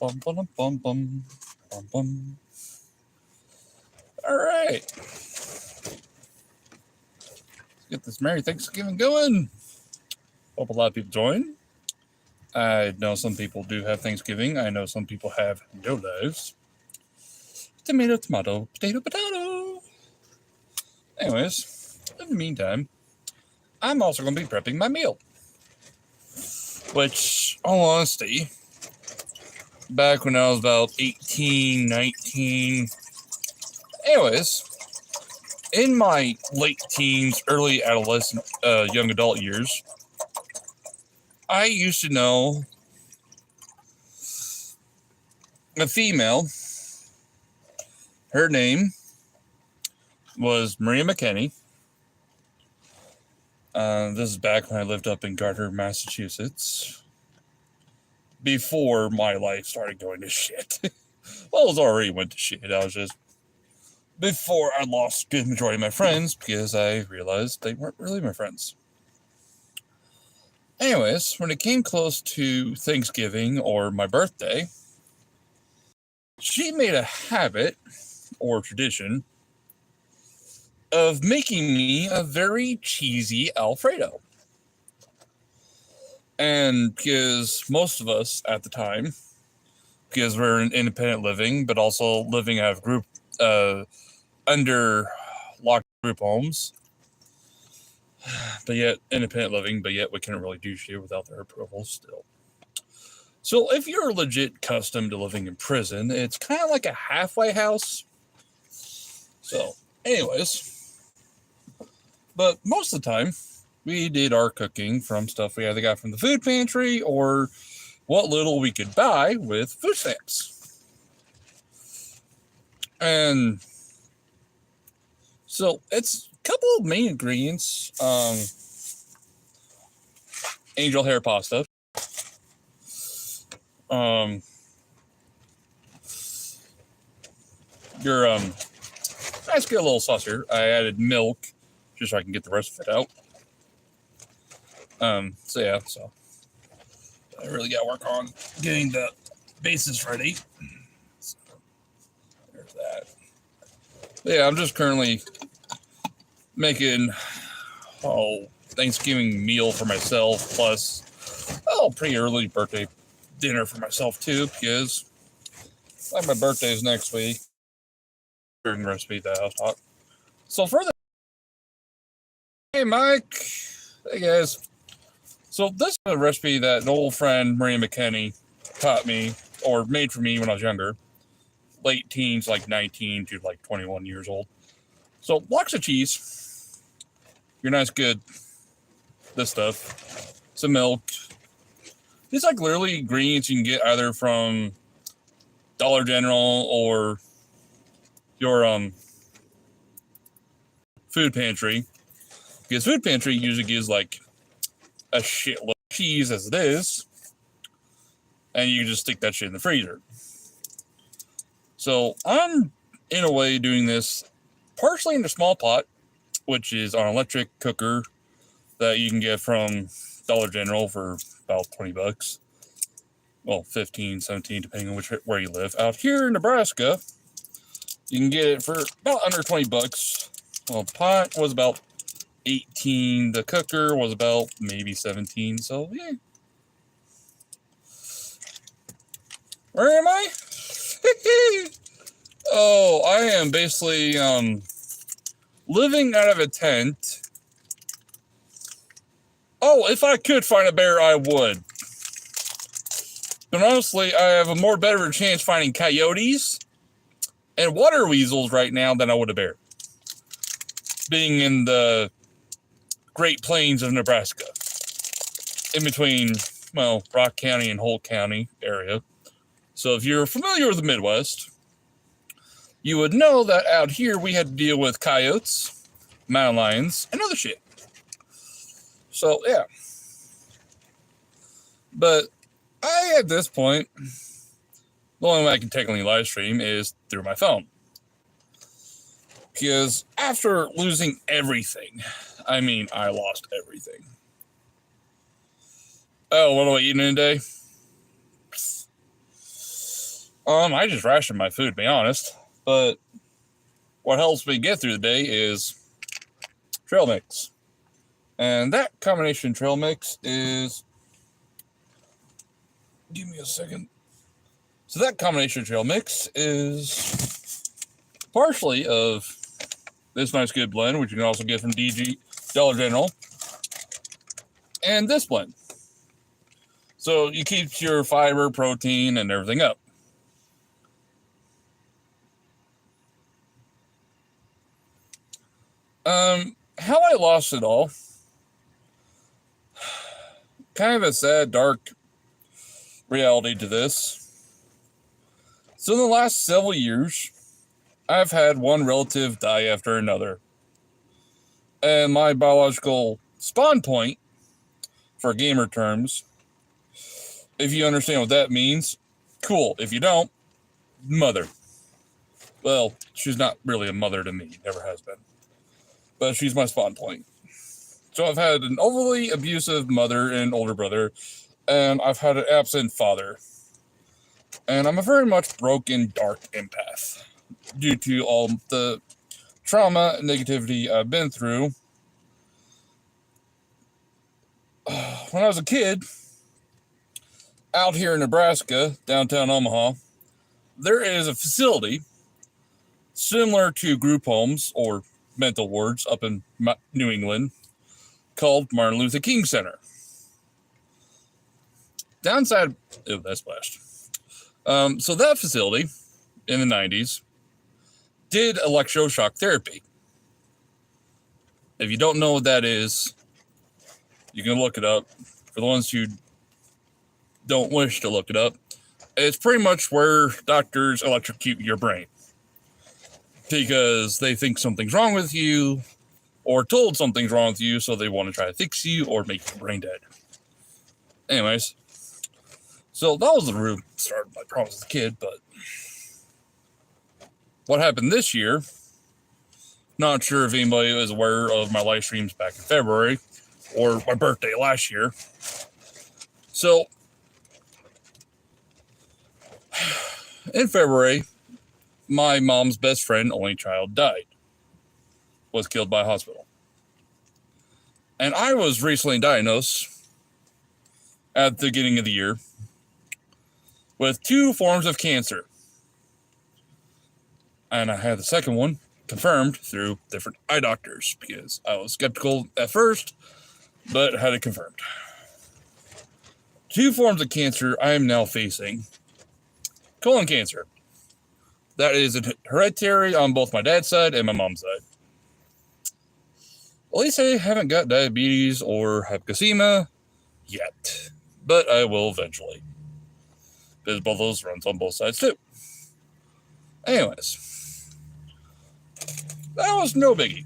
Bum, bum, bum, bum, bum, bum. All right. Let's get this Merry Thanksgiving going. Hope a lot of people join. I know some people do have Thanksgiving. I know some people have no lives. Tomato, tomato, potato, potato. Anyways, in the meantime, I'm also going to be prepping my meal. Which, all honesty, back when I was about 18, 19. Anyways, in my late teens, early adolescent, young adult years, I used to know a female. Her name was Maria McKinney. This is back when I lived up in Gardner, Massachusetts. Before my life started going to shit. Well, it was already went to shit. I was just... Before I lost a good majority of my friends because I realized they weren't really my friends. Anyways, when it came close to Thanksgiving or my birthday, she made a habit or tradition of making me a very cheesy Alfredo. And because most of us at the time, because we're in independent living, but also living out of group, under locked group homes, but yet independent living, but yet we can't really do shit without their approval still. So if you're legit accustomed to living in prison, it's kind of like a halfway house. So, anyways, but most of the time, we did our cooking from stuff we either got from the food pantry or what little we could buy with food stamps. And so it's a couple of main ingredients. Angel hair pasta. Let's get a little saucer. I added milk just so I can get the rest of it out. So I really got to work on getting the bases ready. So, there's that. But yeah, I'm just currently making Thanksgiving meal for myself, plus pretty early birthday dinner for myself too, because like my birthday is next week. Recipe that I was taught. So for the hey Mike, hey guys. So this is a recipe that an old friend Maria McKinney taught me or made for me when I was younger, late teens, like 19 to like 21 years old. So blocks of cheese, your nice good this stuff, some milk. These like literally ingredients you can get either from Dollar General or your food pantry, because food pantry usually gives like a shitload of cheese as it is, and you can just stick that shit in the freezer. So I'm in a way doing this partially in a small pot, which is an electric cooker that you can get from Dollar General for about $20. Well, 15, 17, depending on where you live. Out here in Nebraska, you can get it for about under $20. Well, the pot was about 18. The cooker was about maybe 17. So, yeah. Where am I? Oh, I am basically living out of a tent. Oh, if I could find a bear, I would. But honestly, I have a more better chance finding coyotes and water weasels right now than I would a bear. Being in the Great Plains of Nebraska. In between, well, Rock County and Holt County area. So if you're familiar with the Midwest, you would know that out here we had to deal with coyotes, mountain lions, and other shit. So, yeah. But at this point, the only way I can technically live stream is through my phone. Because after losing everything, I mean, I lost everything. Oh, what am I eating today? I just ration my food, to be honest. But what helps me get through the day is trail mix. And that combination trail mix is... Give me a second. So that combination trail mix is partially of this nice good blend, which you can also get from Dollar General, and this blend. So you keep your fiber, protein, and everything up. How I lost it all. Kind of a sad, dark reality to this. So in the last several years, I've had one relative die after another. And my biological spawn point, for gamer terms, if you understand what that means, cool. If you don't, mother. Well, she's not really a mother to me, never has been. But she's my spawn point. So I've had an overly abusive mother and older brother, and I've had an absent father. And I'm a very much broken, dark empath due to all the trauma and negativity I've been through. When I was a kid, out here in Nebraska, downtown Omaha, there is a facility similar to group homes or mental wards up in New England called Martin Luther King Center. Downside, oh, that's splashed. So that facility in the 90s did electroshock therapy. If you don't know what that is, you can look it up. For the ones who don't wish to look it up, it's pretty much where doctors electrocute your brain because they think something's wrong with you or told something's wrong with you, so they want to try to fix you or make your brain dead. Anyways, so that was the root start of my problems as a kid, but what happened this year, not sure if anybody was aware of my live streams back in February or my birthday last year. So, in February, my mom's best friend, only child, died. Was killed by a hospital. And I was recently diagnosed at the beginning of the year with 2 forms of cancer. And I had the second one confirmed through different eye doctors because I was skeptical at first, but had it confirmed. 2 forms of cancer I am now facing. Colon cancer. That is hereditary on both my dad's side and my mom's side. At least I haven't got diabetes or hypoglycemia yet, but I will eventually. Because both those runs on both sides too. Anyways, that was no biggie.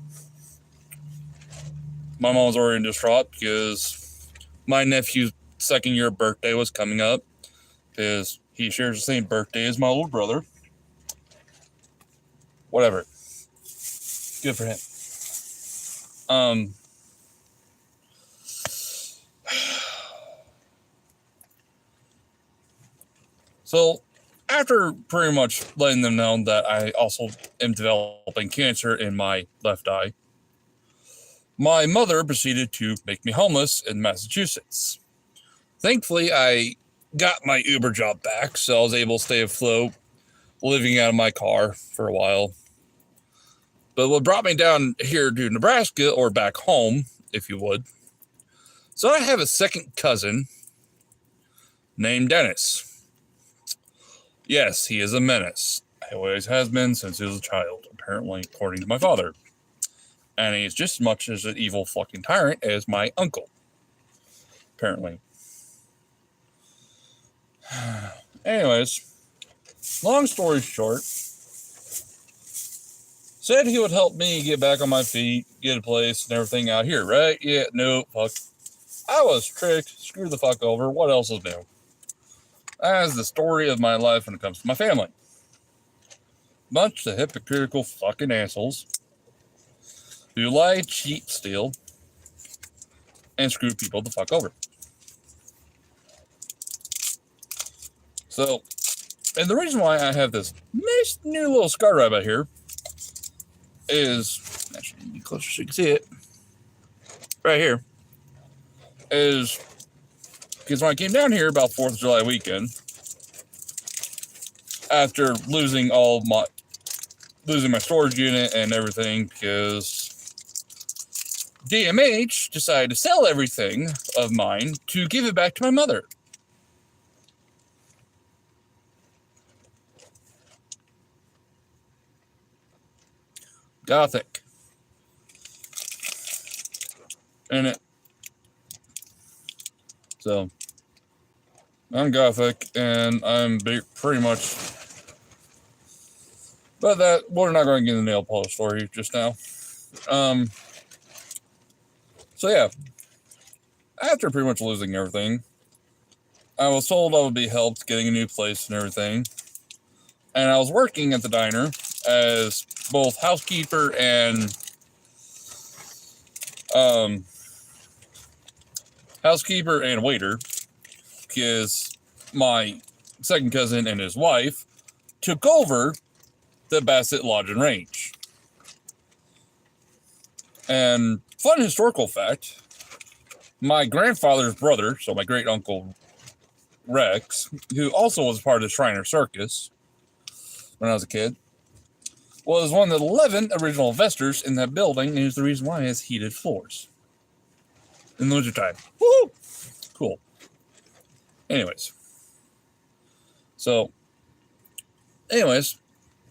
My mom was already distraught because my nephew's second year birthday was coming up because he shares the same birthday as my older brother. Whatever. Good for him. So, after pretty much letting them know that I also am developing cancer in my left eye, my mother proceeded to make me homeless in Massachusetts. Thankfully, I got my Uber job back, so I was able to stay afloat, living out of my car for a while. But what brought me down here to Nebraska, or back home, if you would, so I have a second cousin named Dennis. Yes, he is a menace. He always has been since he was a child, apparently, according to my father. And he's just as much as an evil fucking tyrant as my uncle. Apparently. Anyways, long story short, said he would help me get back on my feet, get a place and everything out here, right? Yeah, no, fuck. I was tricked, screwed the fuck over, what else is new? That is the story of my life when it comes to my family. Bunch of hypocritical fucking assholes who lie, cheat, steal, and screw people the fuck over. So, And the reason why I have this nice new little scar right about here is, actually, be closer so you can see it, right here, is because when I came down here about 4th of July weekend, after losing my storage unit and everything, because DMH decided to sell everything of mine to give it back to my mother. Gothic. And it. So, I'm Gothic, and I'm pretty much. But we're not going to get into the nail polish story just now. So yeah, after pretty much losing everything, I was told I would be helped getting a new place and everything. And I was working at the diner as both housekeeper and waiter, because my second cousin and his wife took over the Bassett Lodge and Range. And fun historical fact, my grandfather's brother, so my great uncle Rex, who also was part of the Shriner Circus when I was a kid, was one of the 11 original investors in that building, and is the reason why it has heated floors in the wintertime. Woo! Cool. Anyways,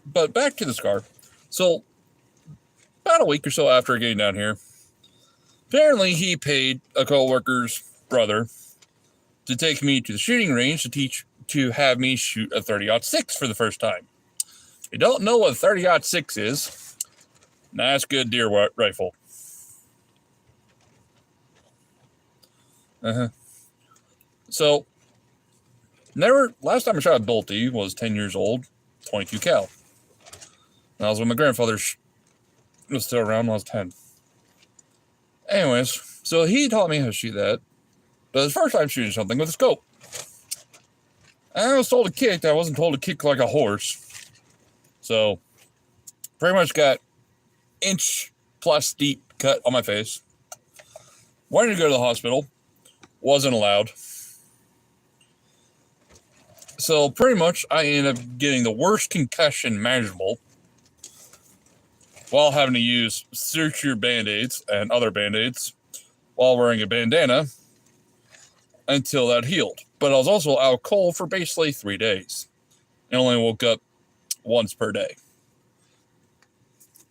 but back to the scar. So, about a week or so after getting down here, apparently he paid a co-worker's brother to take me to the shooting range to have me shoot a 30-06 for the first time. If you don't know what a 30-06 is, nice good deer rifle. So, last time I shot a Bolty was 10 years old, 22 cal. That was when my grandfather was still around when I was 10. Anyways, so he taught me how to shoot that. But it was the first time shooting something with a scope. And I was told to kick. I wasn't told to kick like a horse. So, pretty much got inch plus deep cut on my face. Wanted to go to the hospital. Wasn't allowed. So, pretty much, I ended up getting the worst concussion imaginable while having to use suture Band-Aids and other Band-Aids while wearing a bandana until that healed. But I was also out cold for basically 3 days and only woke up once per day.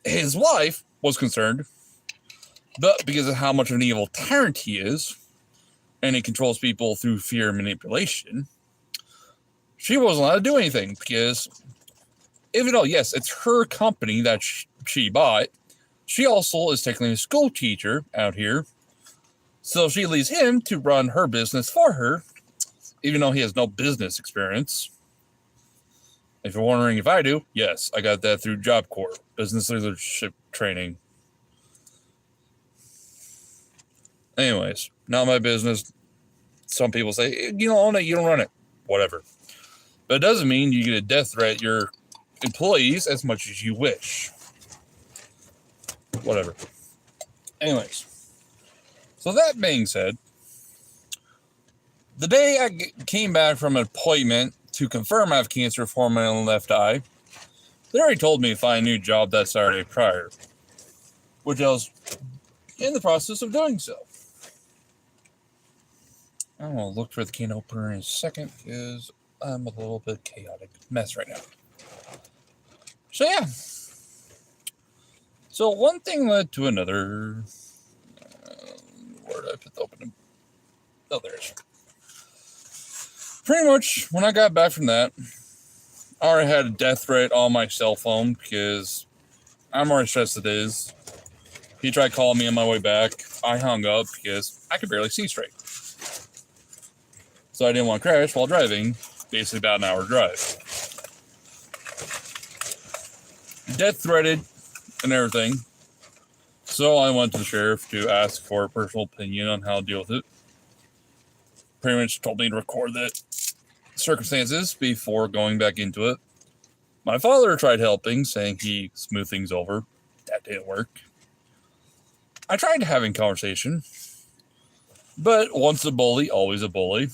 His wife was concerned, but because of how much of an evil tyrant he is, and he controls people through fear and manipulation, she wasn't allowed to do anything, because even though, yes, it's her company that she bought, she also is technically a school teacher out here, so she leaves him to run her business for her, even though he has no business experience. If you're wondering if I do, yes, I got that through Job Corps, business leadership training. Anyways, not my business. Some people say, you don't own it, you don't run it. Whatever. But it doesn't mean you get a death threat your employees as much as you wish. Whatever. Anyways. So that being said, the day I came back from an appointment to confirm I have cancer for my left eye, they already told me to find a new job that Saturday prior, which I was in the process of doing so. I'm going to look for the can opener in a second because I'm a little bit chaotic mess right now. So yeah. So one thing led to another. Where did I put the opening? Oh, there's. Pretty much, when I got back from that, I already had a death threat on my cell phone because I'm already stressed as it is. He tried calling me on my way back. I hung up because I could barely see straight. So I didn't want to crash while driving, basically about an hour drive. Death threatened and everything. So I went to the sheriff to ask for a personal opinion on how to deal with it. Pretty much told me to record that circumstances before going back into it. My father tried helping, saying he smoothed things over. That didn't work. I tried having conversation, but once a bully, always a bully.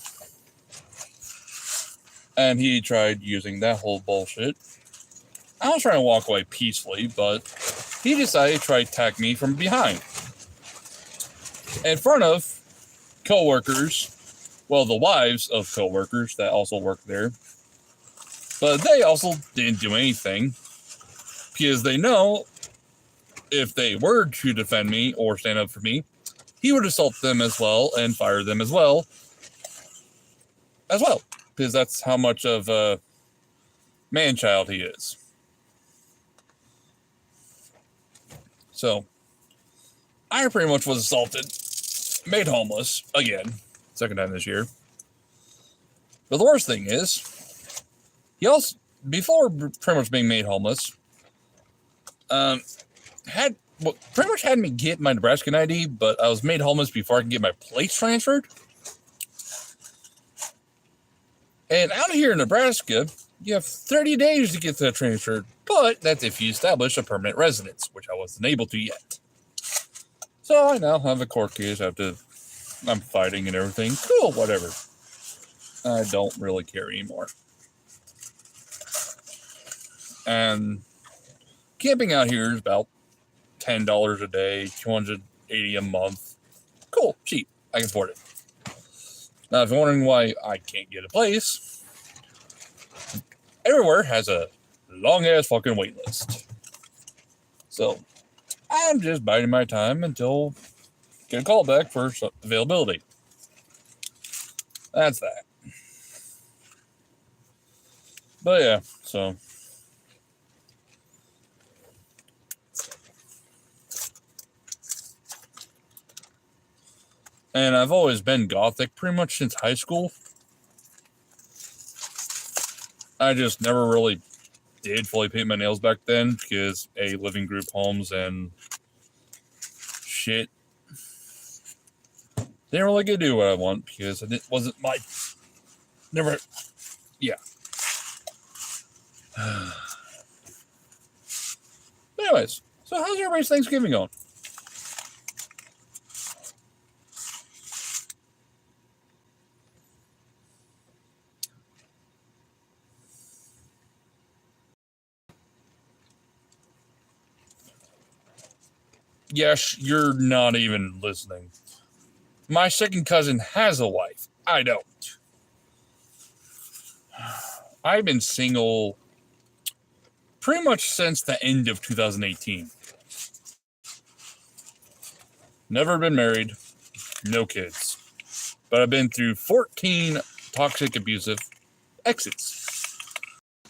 And he tried using that whole bullshit. I was trying to walk away peacefully, but he decided to try to attack me from behind. In front of co-workers, well, the wives of co-workers that also work there. But they also didn't do anything because they know if they were to defend me or stand up for me, he would assault them as well and fire them as well. Because that's how much of a man-child he is. So, I pretty much was assaulted, made homeless, again, second time this year. But the worst thing is, he also, before pretty much being made homeless, pretty much had me get my Nebraskan ID, but I was made homeless before I could get my plates transferred. And out here in Nebraska, you have 30 days to get that transferred, but that's if you establish a permanent residence, which I wasn't able to yet. So I now have a court case I'm fighting and everything. Cool, whatever. I don't really care anymore. And camping out here is about $10 a day, $280 a month. Cool, cheap. I can afford it. Now, if you're wondering why I can't get a place, everywhere has a long-ass fucking wait list. So, I'm just biding my time until I get a call back for availability. That's that. But yeah, so. And I've always been gothic pretty much since high school. I just never really did fully paint my nails back then because living group homes and shit. Didn't really get to do what I want because it wasn't my. Never. Yeah. But anyways, so how's everybody's Thanksgiving going? Yes, you're not even listening. My second cousin has a wife. I don't. I've been single pretty much since the end of 2018. Never been married. No kids. But I've been through 14 toxic, abusive exes.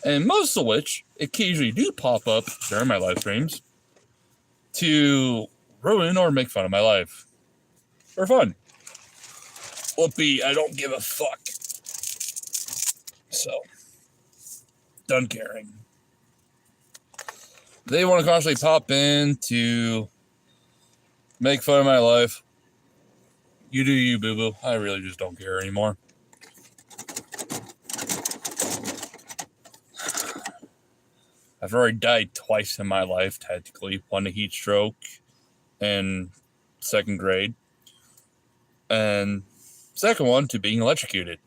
And most of which occasionally do pop up during my live streams to ruin or make fun of my life. For fun. Whoopee, I don't give a fuck. So, done caring. They want to constantly pop in to make fun of my life. You do you, boo-boo. I really just don't care anymore. I've already died twice in my life, technically. One to heat stroke in second grade. And second one to being electrocuted.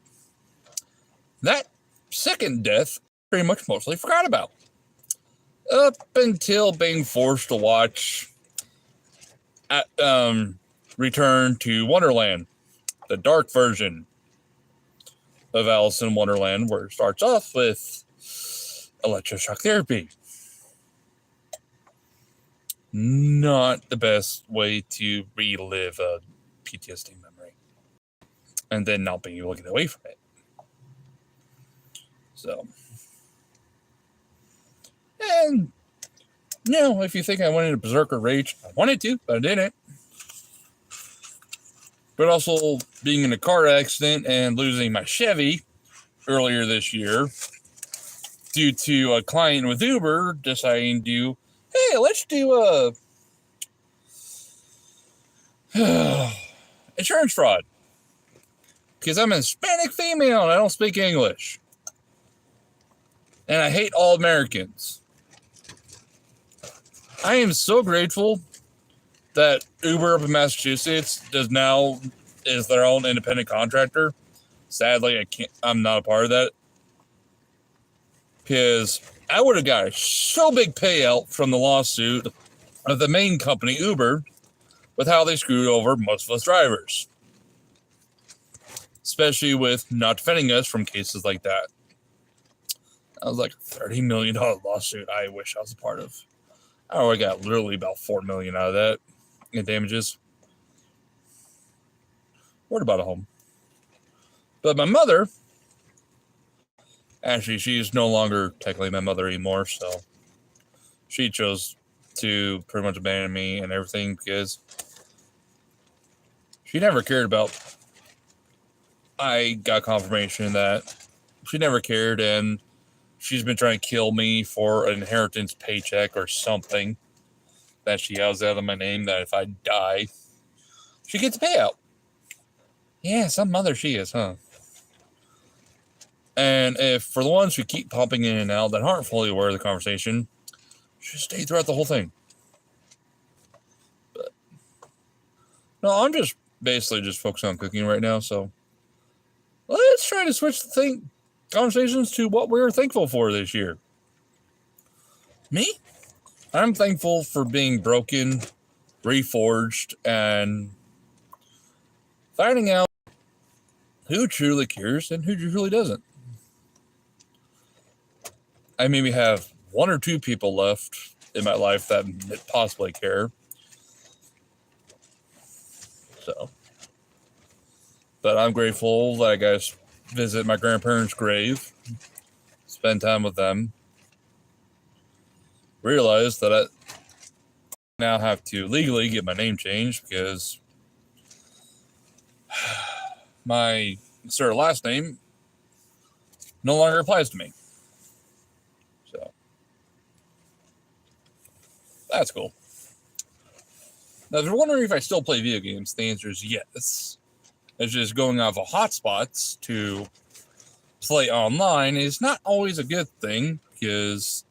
That second death, pretty much mostly forgot about. Up until being forced to watch Return to Wonderland, the dark version of Alice in Wonderland, where it starts off with electroshock therapy. Not the best way to relive a PTSD memory. And then not being able to get away from it. So. And, if you think I went into berserker rage, I wanted to, but I didn't. But also being in a car accident and losing my Chevy earlier this year due to a client with Uber deciding to, hey, let's do insurance fraud. because I'm a Hispanic female and I don't speak English. And I hate all Americans. I am so grateful that Uber up in Massachusetts is their own independent contractor. Sadly, I'm not a part of that. Because I would have got a so big payout from the lawsuit of the main company, Uber, with how they screwed over most of us drivers. Especially with not defending us from cases like that. That was like a $30 million lawsuit I wish I was a part of. I already got literally about $4 million out of that in damages. Worried about a home. But my mother, actually, she's no longer technically my mother anymore, so she chose to pretty much abandon me and everything because she never cared about. I got confirmation that she never cared, and she's been trying to kill me for an inheritance paycheck or something that she has out of my name, that if I die, she gets a payout. Yeah, some mother she is, huh? And if for the ones who keep popping in and out that aren't fully aware of the conversation, should stay throughout the whole thing. But no, I'm just basically just focusing on cooking right now, so let's try to switch the conversations to what we're thankful for this year. Me? I'm thankful for being broken, reforged, and finding out who truly cares and who truly doesn't. I maybe have one or two people left in my life that possibly care. So, but I'm grateful that I got to visit my grandparents' grave, spend time with them. Realize that I now have to legally get my name changed because my last name no longer applies to me. So that's cool. Now, if you're wondering if I still play video games, the answer is yes. It's just going off of hotspots to play online is not always a good thing because,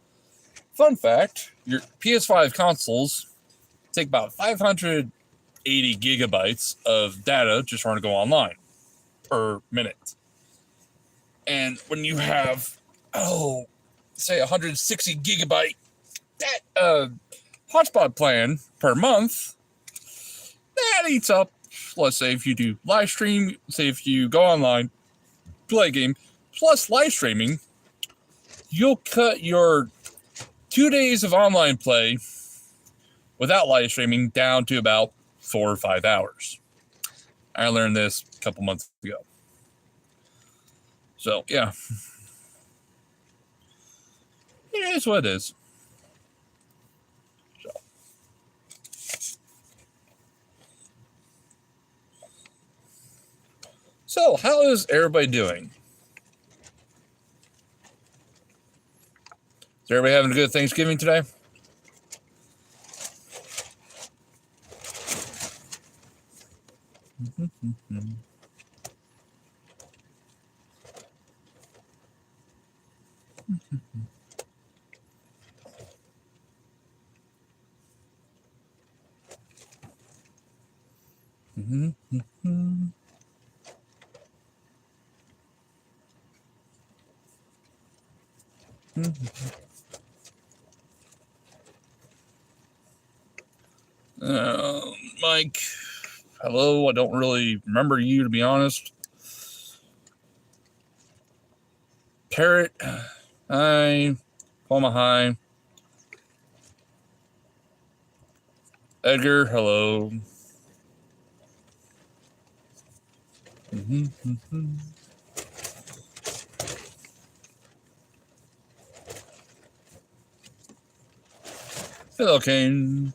fun fact, your PS5 consoles take about 580 gigabytes of data just trying to go online per minute. And when you have, say 160 gigabyte hotspot plan per month, that eats up, let's say if you do live stream, say if you go online, play a game, plus live streaming, you'll cut your 2 days of online play without live streaming down to about 4 or 5 hours. I learned this a couple months ago. So, yeah. It is what it is. So, how is everybody doing? Is everybody having a good Thanksgiving today? Mike, hello. I don't really remember you, to be honest. Parrot, hi. Palma, hi. Edgar, hello. Hello, Kane.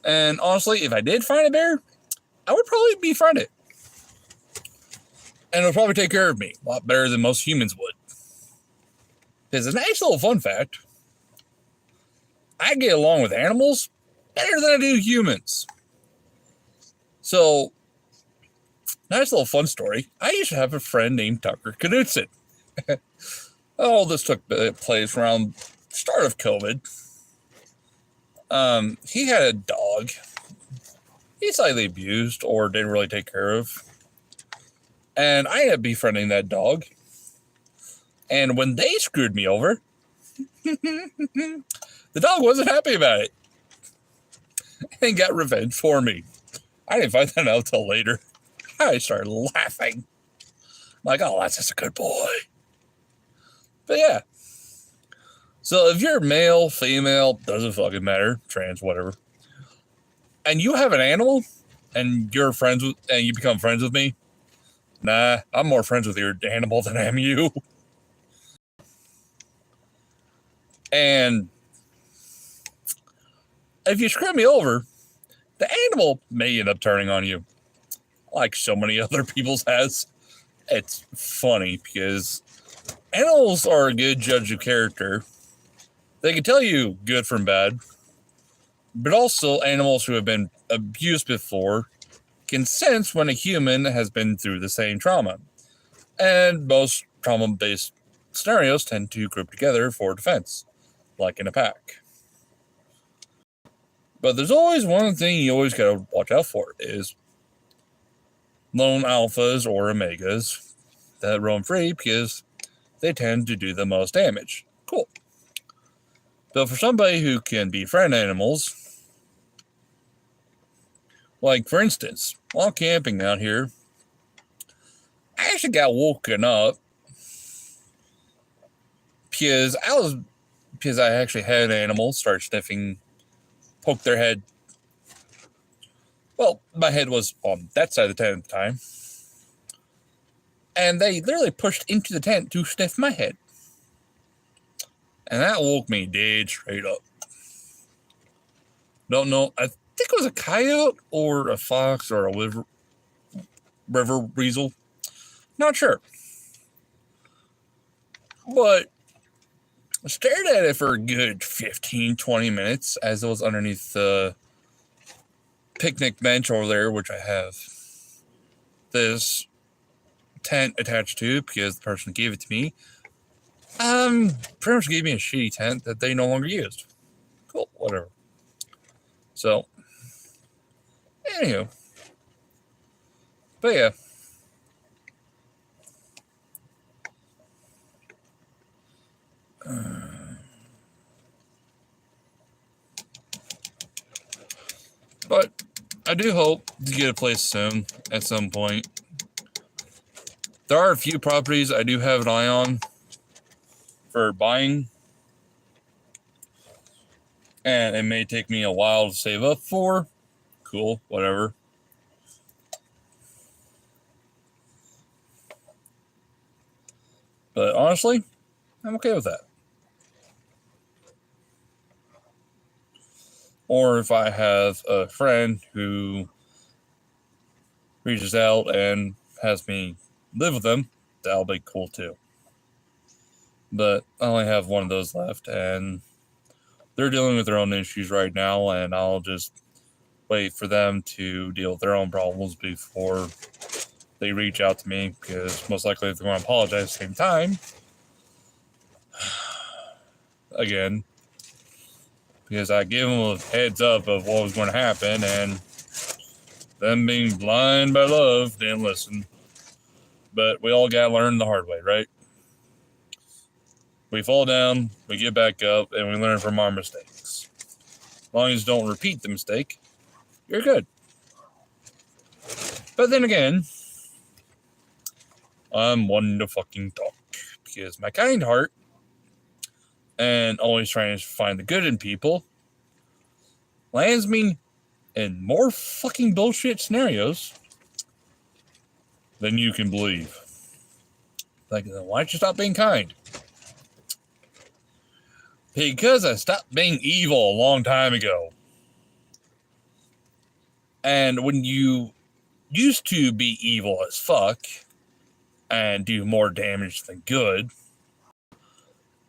And honestly, if I did find a bear, I would probably befriend it. And it would probably take care of me a lot better than most humans would. Because a nice little fun fact, I get along with animals better than I do humans. So, Nice little fun story. I used to have a friend named Tucker Knudsen. Oh, this took place around start of COVID. He had a dog. He slightly abused or didn't really take care of. And I ended up befriending that dog. And when they screwed me over, the dog wasn't happy about it. And got revenge for me. I didn't find that out till later. I started laughing. Like, oh, that's just a good boy. But yeah. So if you're male, female, doesn't fucking matter, trans, whatever, and you have an animal and you're friends with, and you become friends with me, nah, I'm more friends with your animal than I am you. And if you screw me over, the animal may end up turning on you, like so many other people's has. It's funny because animals are a good judge of character. They can tell you good from bad, but also animals who have been abused before can sense when a human has been through the same trauma. And most trauma-based scenarios tend to group together for defense, like in a pack. But there's always one thing you always gotta watch out for, is lone alphas or omegas that roam free because they tend to do the most damage. Cool. But for somebody who can befriend animals, like for instance, while camping out here, I actually got woken up because I actually had animals start sniffing, poke their head. Well, my head was on that side of the tent at the time. And they literally pushed into the tent to sniff my head. And that woke me dead straight up. Don't know. I think it was a coyote or a fox or a river weasel. Not sure. But I stared at it for a good 15, 20 minutes as it was underneath the picnic bench over there, which I have this tent attached to because the person gave it to me. Pretty much gave me a shitty tent that they no longer used. Cool, whatever. So, anywho. But yeah. But I do hope to get a place soon at some point. There are a few properties I do have an eye on for buying, and it may take me a while to save up for. Cool, whatever. But honestly, I'm okay with that. Or if I have a friend who reaches out and has me live with them, that'll be cool too. But I only have one of those left, and they're dealing with their own issues right now, and I'll just wait for them to deal with their own problems before they reach out to me, because most likely they're going to apologize at the same time. Again, because I gave them a heads up of what was going to happen, and them being blind by love didn't listen. But we all got to learn the hard way, right? We fall down, we get back up, and we learn from our mistakes. As long as you don't repeat the mistake, you're good. But then again, I'm one to fucking talk, because my kind heart and always trying to find the good in people lands me in more fucking bullshit scenarios than you can believe. Like, then why don't you stop being kind? Because I stopped being evil a long time ago. And when you used to be evil as fuck and do more damage than good,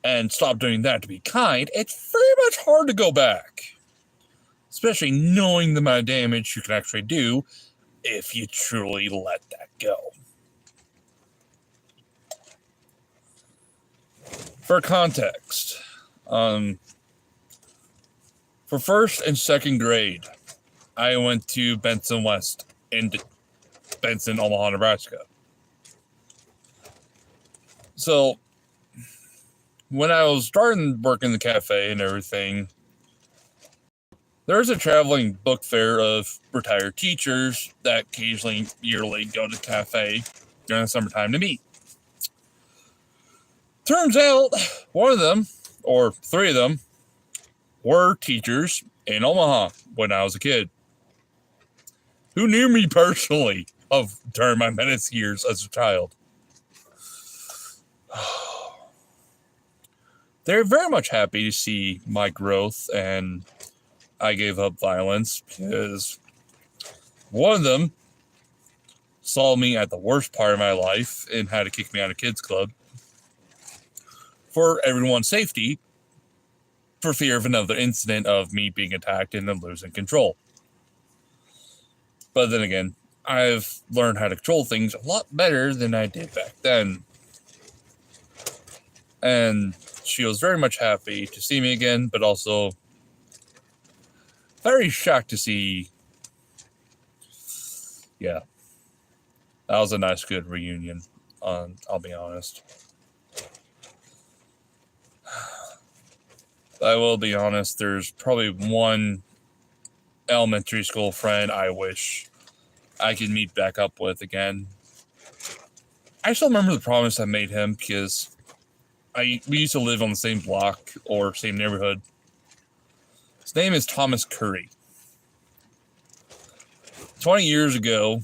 and stop doing that to be kind, it's very much hard to go back. Especially knowing the amount of damage you can actually do if you truly let that go. For context, for first and second grade, I went to Benson West in Benson, Omaha, Nebraska. So when I was starting working the cafe and everything, there's a traveling book fair of retired teachers that occasionally, yearly, go to the cafe during the summertime to meet. Turns out one of them, or three of them, were teachers in Omaha when I was a kid, who knew me personally during my menace years as a child. They're very much happy to see my growth, and I gave up violence because one of them saw me at the worst part of my life and had to kick me out of kids club for everyone's safety, for fear of another incident of me being attacked and then losing control. But then again, I've learned how to control things a lot better than I did back then. And she was very much happy to see me again, but also very shocked to see. Yeah, that was a nice, good reunion. I'll be honest. I will be honest, there's probably one elementary school friend I wish I could meet back up with again. I still remember the promise I made him because we used to live on the same block or same neighborhood. His name is Thomas Curry. 20 years ago,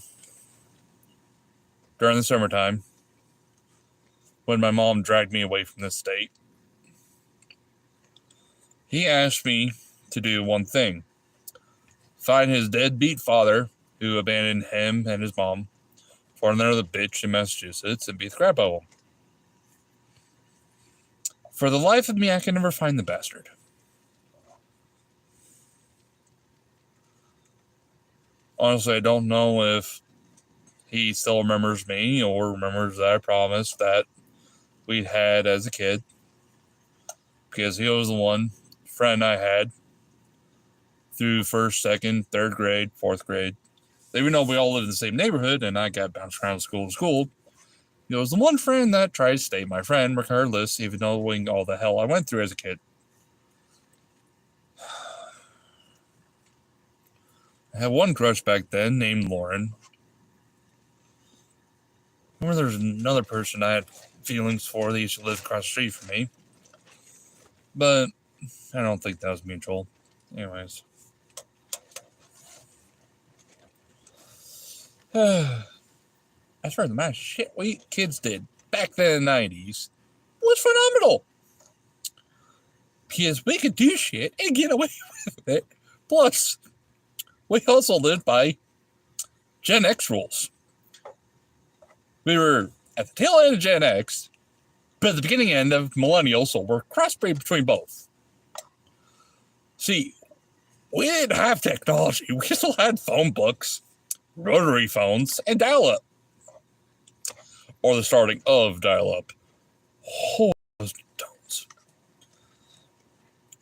during the summertime, when my mom dragged me away from this state, he asked me to do one thing: find his deadbeat father who abandoned him and his mom for another bitch in Massachusetts and beat the crap out of him. For the life of me, I can never find the bastard. Honestly, I don't know if he still remembers me or remembers that I promised that we'd had as a kid, because he was the one friend I had through first, second, third grade, fourth grade. Even though we all lived in the same neighborhood and I got bounced around school to school, he was the one friend that tried to stay my friend regardless, even knowing all the hell I went through as a kid. I had one crush back then named Lauren. I remember there was another person I had feelings for that used to live across the street from me, but I don't think that was mutual. Anyways. I swear the amount of shit we kids did back then in the 90s was phenomenal. Because we could do shit and get away with it. Plus, we also lived by Gen X rules. We were at the tail end of Gen X, but at the beginning end of millennials, so we're crossbreed between both. See, we didn't have technology. We still had phone books, rotary phones, and dial-up. Or the starting of dial-up. Holy tones.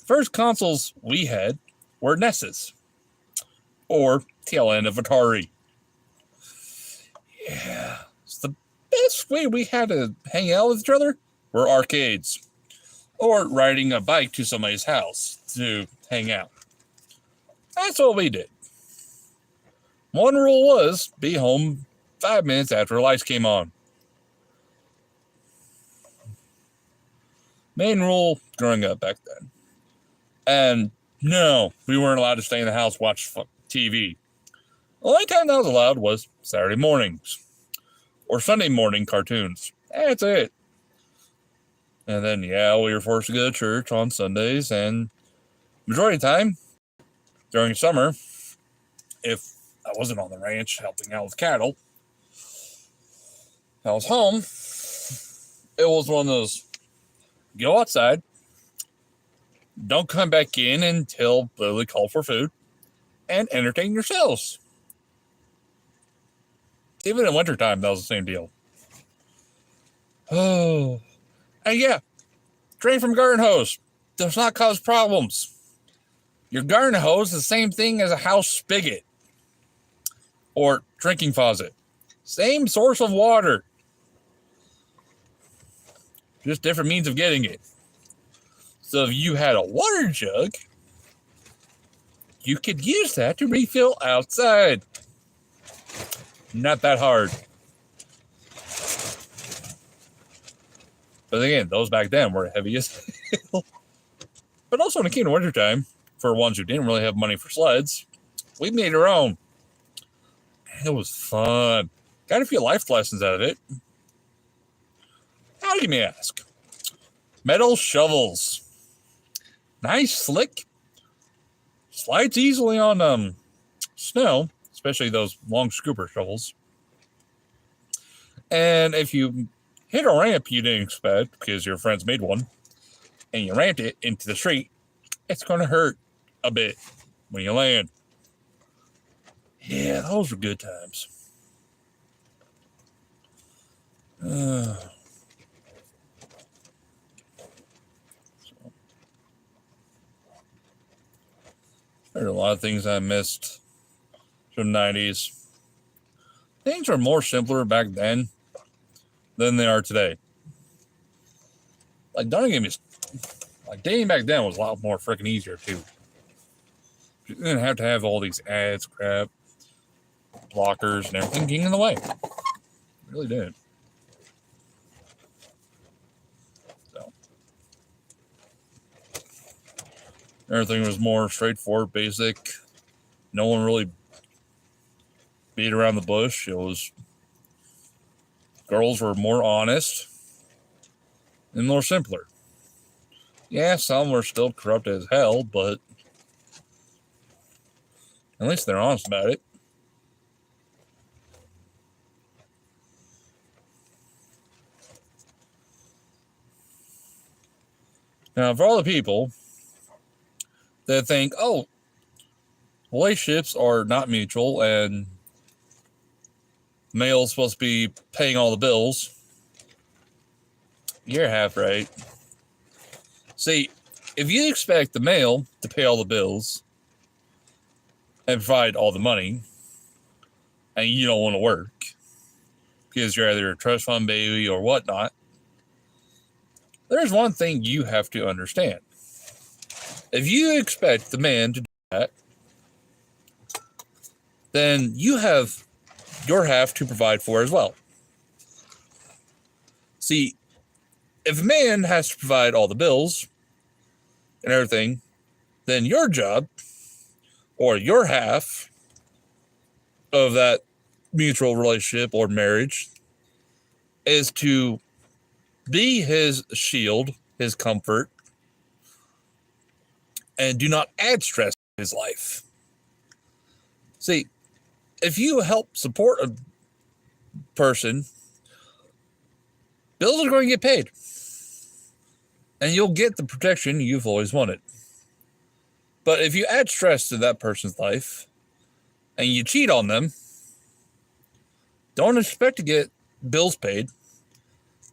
First consoles we had were NESs. Or tail end of Atari. Yeah. It's the best way we had to hang out with each other were arcades. Or riding a bike to somebody's house to hang out. That's what we did. One rule was be home 5 minutes after the lights came on. Main rule growing up back then. And no, we weren't allowed to stay in the house watch TV. The only time that was allowed was Saturday mornings. Or Sunday morning cartoons. That's it. And then, yeah, we were forced to go to church on Sundays. And majority of the time, during summer, if I wasn't on the ranch helping out with cattle, I was home. It was one of those, go outside, don't come back in until literally call for food, and entertain yourselves. Even in wintertime, that was the same deal. Oh. And yeah, drain from garden hose does not cause problems. Your garden hose is the same thing as a house spigot or drinking faucet. Same source of water. Just different means of getting it. So if you had a water jug, you could use that to refill outside. Not that hard. But again, those back then were heavy as hell. But also in the Kingdom wintertime, for ones who didn't really have money for sleds, we made our own. It was fun. Got a few life lessons out of it. How do you may ask? Metal shovels. Nice, slick. Slides easily on snow, especially those long scooper shovels. And if you hit a ramp you didn't expect because your friends made one, and you ramped it into the street, it's going to hurt a bit when you land. Yeah, those were good times. There are a lot of things I missed from the 90s. Things were more simpler back then than they are today. Like, don't get me, like, dating back then was a lot more freaking easier, too. You didn't have to have all these ads, crap, blockers, and everything getting in the way. You really didn't. So, everything was more straightforward, basic. No one really beat around the bush. It was, girls were more honest and more simpler. Yeah, some were still corrupt as hell, but at least they're honest about it. Now, for all the people that think, oh, relationships are not mutual and male's supposed to be paying all the bills, you're half right. See, if you expect the male to pay all the bills and provide all the money, and you don't want to work because you're either a trust fund baby or whatnot, there's one thing you have to understand. If you expect the man to do that, then you have your half to provide for as well. See, if a man has to provide all the bills and everything, then your job or your half of that mutual relationship or marriage is to be his shield, his comfort, and do not add stress to his life. See, if you help support a person, bills are going to get paid. And you'll get the protection you've always wanted. But if you add stress to that person's life and you cheat on them, don't expect to get bills paid.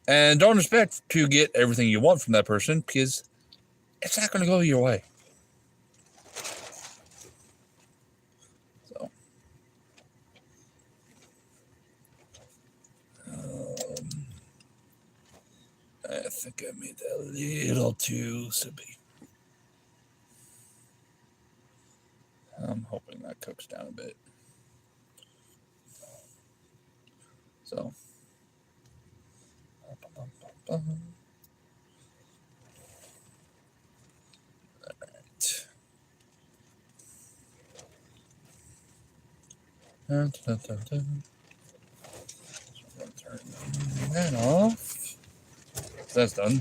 And don't expect to get everything you want from that person because it's not going to go your way. So, I think I made that a little too sippy. I'm hoping that cooks down a bit. So. All right. Turn that off. That's done.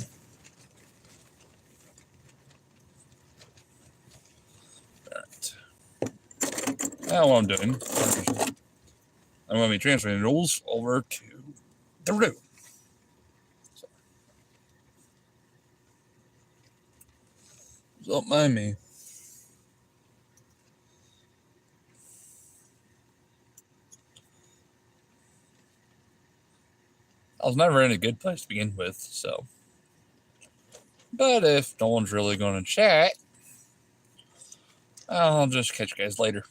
All right. Now what I'm doing, I'm going to be transferring the rules over to the root. So, don't mind me. was never in a good place to begin with, so. But if no one's really going to chat, I'll just catch you guys later.